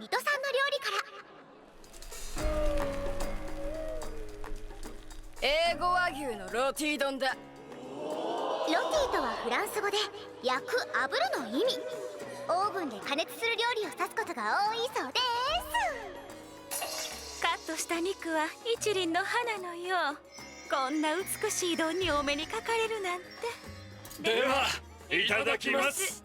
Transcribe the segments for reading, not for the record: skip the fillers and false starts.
水戸産の料理から英語和牛のロティ丼だ。ロティとはフランス語で焼く炙るの意味。オーブンで加熱する料理を指すことが多いそうです。カットした肉は一輪の花のよう。こんな美しい丼にお目にかかれるなんて。ではいただきます。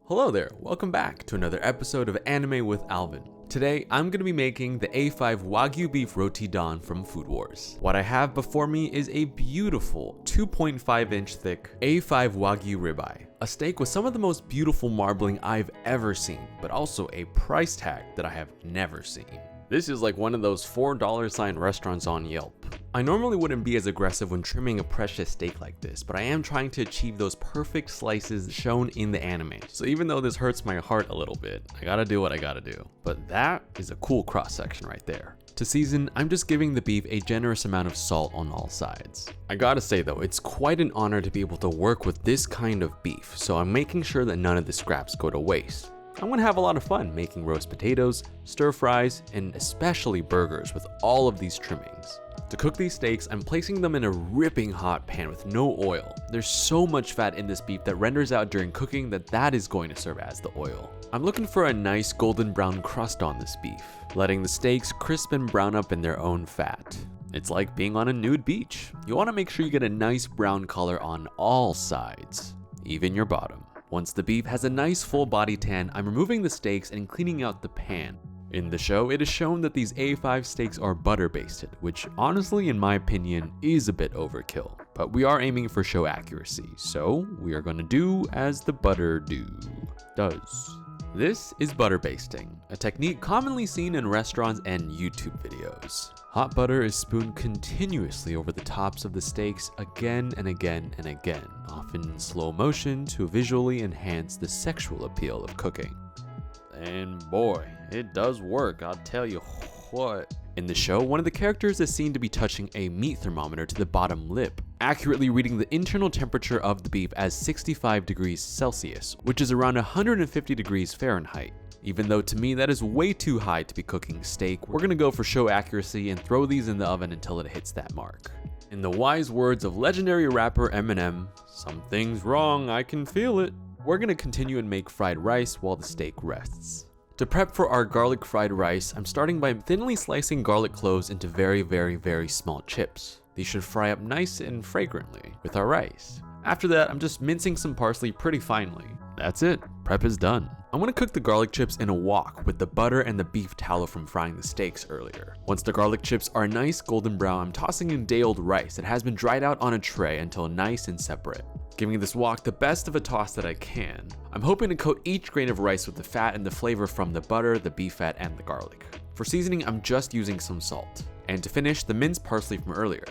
Hello there, welcome back to another episode of Anime with Alvin. Today, I'm going to be making the A5 Wagyu Beef Roti Don from Food Wars. What I have before me is a beautiful 2.5-inch thick A5 Wagyu ribeye, a steak with some of the most beautiful marbling I've ever seen, but also a price tag that I have never seen. This is like one of those $4 sign restaurants on Yelp. I normally wouldn't be as aggressive when trimming a precious steak like this, but I am trying to achieve those perfect slices shown in the anime. So even though this hurts my heart a little bit, I gotta do what I gotta do. But that is a cool cross section right there. To season, I'm just giving the beef a generous amount of salt on all sides. I gotta say though, it's quite an honor to be able to work with this kind of beef, so I'm making sure that none of the scraps go to waste. I'm gonna have a lot of fun making roast potatoes, stir fries, and especially burgers with all of these trimmings. To cook these steaks, I'm placing them in a ripping hot pan with no oil. There's so much fat in this beef that renders out during cooking that is going to serve as the oil. I'm looking for a nice golden brown crust on this beef, letting the steaks crisp and brown up in their own fat. It's like being on a nude beach. You wanna make sure you get a nice brown color on all sides, even your bottom. Once the beef has a nice full body tan, I'm removing the steaks and cleaning out the pan. In the show, it is shown that these A5 steaks are butter basted, which honestly, in my opinion, is a bit overkill. But we are aiming for show accuracy, so we are gonna do as the butter does. This is butter basting, a technique commonly seen in restaurants and YouTube videos. Hot butter is spooned continuously over the tops of the steaks again and again and again, often in slow motion to visually enhance the sexual appeal of cooking. And boy, it does work, I'll tell you what. In the show, one of the characters is seen to be touching a meat thermometer to the bottom lip, accurately reading the internal temperature of the beef as 65 degrees Celsius, which is around 150 degrees Fahrenheit. Even though to me that is way too high to be cooking steak, we're gonna go for show accuracy and throw these in the oven until it hits that mark. In the wise words of legendary rapper Eminem, something's wrong, I can feel it. We're gonna continue and make fried rice while the steak rests. To prep for our garlic fried rice, I'm starting by thinly slicing garlic cloves into very small chips. These should fry up nice and fragrantly with our rice. After that, I'm just mincing some parsley pretty finely. That's it, prep is done. I'm gonna cook the garlic chips in a wok with the butter and the beef tallow from frying the steaks earlier. Once the garlic chips are nice golden brown, I'm tossing in day-old rice that has been dried out on a tray until nice and separate. Giving this wok the best of a toss that I can. I'm hoping to coat each grain of rice with the fat and the flavor from the butter, the beef fat, and the garlic. For seasoning, I'm just using some salt. And to finish, the minced parsley from earlier.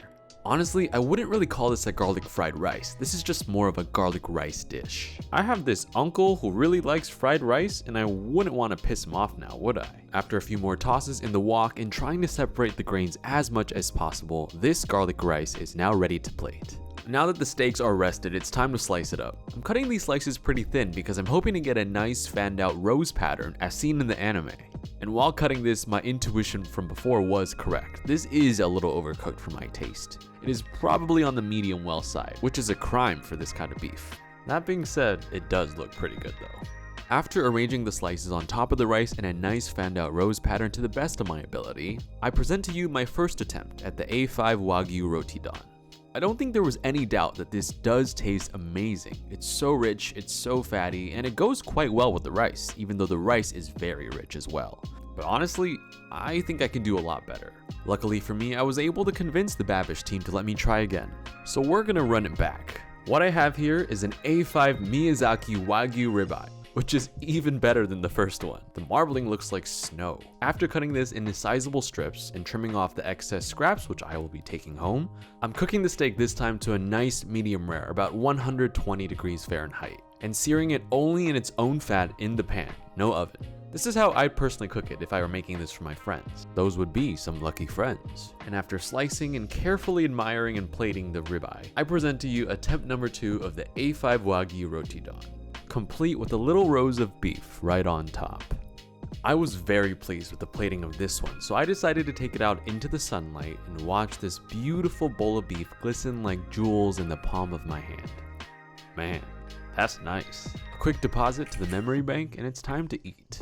Honestly, I wouldn't really call this a garlic fried rice. This is just more of a garlic rice dish. I have this uncle who really likes fried rice, and I wouldn't want to piss him off now, would I? After a few more tosses in the wok and trying to separate the grains as much as possible, this garlic rice is now ready to plate. Now that the steaks are rested, it's time to slice it up. I'm cutting these slices pretty thin because I'm hoping to get a nice fanned out rose pattern as seen in the anime. And while cutting this, my intuition from before was correct. This is a little overcooked for my taste. It is probably on the medium well side, which is a crime for this kind of beef. That being said, it does look pretty good though. After arranging the slices on top of the rice in a nice fanned out rose pattern to the best of my ability, I present to you my first attempt at the A5 Wagyu Roti Don. I don't think there was any doubt that this does taste amazing. It's so rich, it's so fatty, and it goes quite well with the rice, even though the rice is very rich as well. But honestly, I think I can do a lot better. Luckily for me, I was able to convince the Babish team to let me try again. So we're gonna run it back. What I have here is an A5 Miyazaki Wagyu ribeye, which is even better than the first one. The marbling looks like snow. After cutting this into sizable strips and trimming off the excess scraps, which I will be taking home, I'm cooking the steak this time to a nice medium rare, about 120 degrees Fahrenheit, and searing it only in its own fat in the pan, no oven. This is how I'd personally cook it if I were making this for my friends. Those would be some lucky friends. And after slicing and carefully admiring and plating the ribeye, I present to you attempt number 2 of the A5 Wagyu Roti Don, complete with a little rows of beef right on top. I was very pleased with the plating of this one, so I decided to take it out into the sunlight and watch this beautiful bowl of beef glisten like jewels in the palm of my hand. Man, that's nice. A quick deposit to the memory bank and it's time to eat.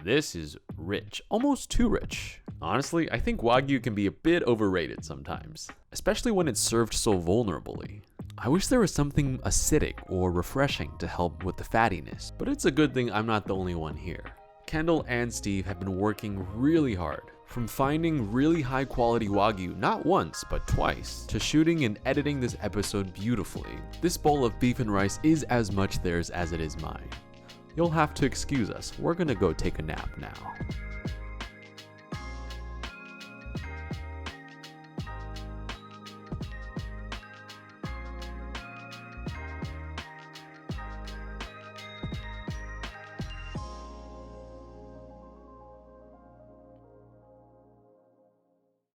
This is rich, almost too rich. Honestly, I think Wagyu can be a bit overrated sometimes, especially when it's served so vulnerably. I wish there was something acidic or refreshing to help with the fattiness, but it's a good thing I'm not the only one here. Kendall and Steve have been working really hard, from finding really high quality Wagyu not once but twice, to shooting and editing this episode beautifully. This bowl of beef and rice is as much theirs as it is mine. You'll have to excuse us, we're gonna go take a nap now.